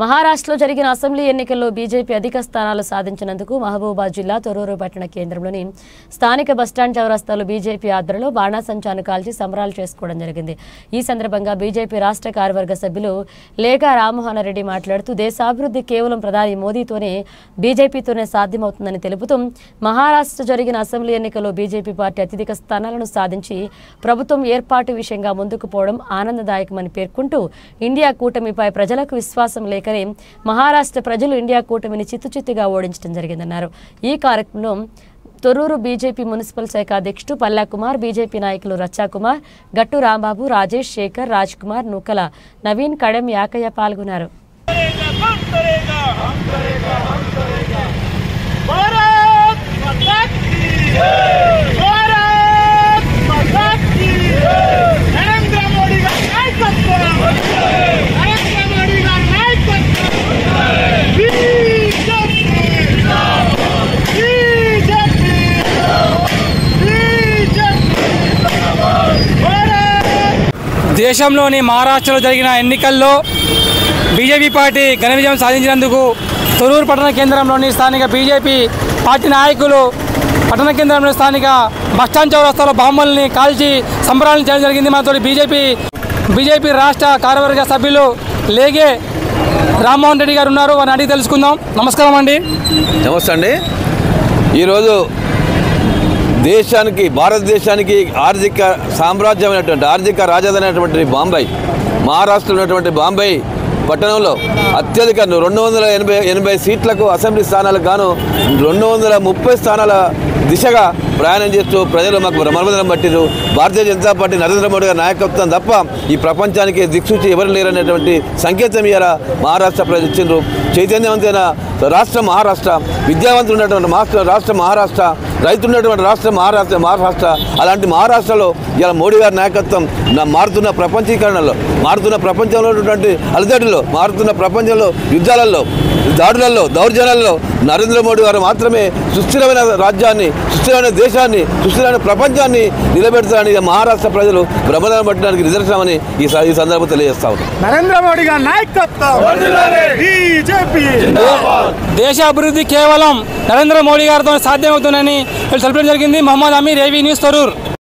మహారాష్ట్రలో జరిగిన అసెంబ్లీ ఎన్నికల్లో బీజేపీ అధిక స్థానాలు సాధించినందుకు మహబూబాబాద్ జిల్లా తొర్రూరు పట్టణ కేంద్రంలోని స్థానిక బస్టాండ్ చౌరస్తాలో బీజేపీ ఆధ్వర్యంలో బాణాసంచాను కాల్చి సంబరాలు చేసుకోవడం జరిగింది। ఈ సందర్భంగా బీజేపీ రాష్ట్ర కార్యవర్గ సభ్యులు లేఖా రామ్మోహన్ రెడ్డి మాట్లాడుతూ దేశాభివృద్ధి కేవలం ప్రధాని మోదీతోనే బీజేపీతోనే సాధ్యమవుతుందని తెలుపుతూ మహారాష్ట్ర జరిగిన అసెంబ్లీ ఎన్నికల్లో బీజేపీ పార్టీ అత్యధిక స్థానాలను సాధించి ప్రభుత్వం ఏర్పాటు విషయంగా ముందుకు పోవడం ఆనందదాయకమని పేర్కొంటూ ఇండియా కూటమిపై ప్రజలకు విశ్వాసం లేక మహారాష్ట్ర ప్రజలు ఇండియా కూటమిని చిత్తుచిత్తుగా ఓడించడం జరిగిందన్నారు। ఈ కార్యక్రమంలో తొర్రూరు బీజేపీ మున్సిపల్ శాఖ అధ్యక్షుడు పల్లా కుమార్, బీజేపీ నాయకులు రచ్చా కుమార్, గట్టు రాంబాబు, రాజేష్, శేఖర్, రాజ్ కుమార్, నూకల నవీన్, కడెం యాకయ్య పాల్గొన్నారు। దేశంలోని మహారాష్ట్రలో జరిగిన ఎన్నికల్లో బీజేపీ పార్టీ ఘన విజయం సాధించినందుకు తొర్రూరు పట్టణ కేంద్రంలోని స్థానిక బీజేపీ పార్టీ నాయకులు పట్టణ కేంద్రంలోని స్థానిక బస్టాండ్ చౌరస్తాలో బాంబుల్ని కాల్చి సంబరాలను చేయడం జరిగింది। మనతో బీజేపీ రాష్ట్ర కార్యవర్గ సభ్యులు లేగే రామ్మోహన్ రెడ్డి గారు ఉన్నారు, వారిని అడిగి తెలుసుకుందాం। నమస్కారం అండి। నమస్తే అండి। ఈరోజు దేశానికి, భారతదేశానికి ఆర్థిక సామ్రాజ్యమైనటువంటి, ఆర్థిక రాజధాని అయినటువంటి బాంబే, మహారాష్ట్రలో ఉన్నటువంటి బాంబే పట్టణంలో అత్యధిక 280 సీట్లకు అసెంబ్లీ స్థానాలకు గాను 230 స్థానాల దిశగా ప్రయాణం చేస్తూ ప్రజలు మాకు బ్రహ్మరథం పట్టిరు। భారతీయ జనతా పార్టీ నరేంద్ర మోడీ గారి నాయకత్వం తప్ప ఈ ప్రపంచానికి దిక్సూచి ఎవరు లేరనేటువంటి సంకేతం ఇయ్యాల మహారాష్ట్ర ప్రజలు ఇచ్చిండ్రు। చైతన్యవంతమైన రాష్ట్ర మహారాష్ట్ర, విద్యావంతులు ఉన్నటువంటి రాష్ట్ర మహారాష్ట్ర, రైతున్నటువంటి రాష్ట్ర మహారాష్ట్ర, అలాంటి మహారాష్ట్రలో ఇలా మోడీ గారి నాయకత్వం మారుతున్న ప్రపంచీకరణలో, మారుతున్న ప్రపంచంలో ఉన్నటువంటి అలజడుల్లో, మారుతున్న ప్రపంచంలో యుద్ధాలలో, దాడులలో, దౌర్జన్యాలలో నరేంద్ర మోడీ గారు మాత్రమే సుస్థిరమైన రాజ్యాన్ని, సుస్థిరమైన దేశాన్ని, సుస్థిరమైన ప్రపంచాన్ని నిలబెడతారని మహారాష్ట్ర ప్రజలు బ్రహ్మరథం పట్టడానికి నిదర్శనమని ఈ సందర్భం తెలియజేస్తా ఉన్నారు। నరేంద్ర మోడీ గారి నాయకత్వం, బీజేపీ దేశ అభివృద్ధి కేవలం నరేంద్ర మోడీ గారితో సాధ్యమవుతుందని తెలిపడం జరిగింది। Mohammed Aamir, AV news, Thorrur.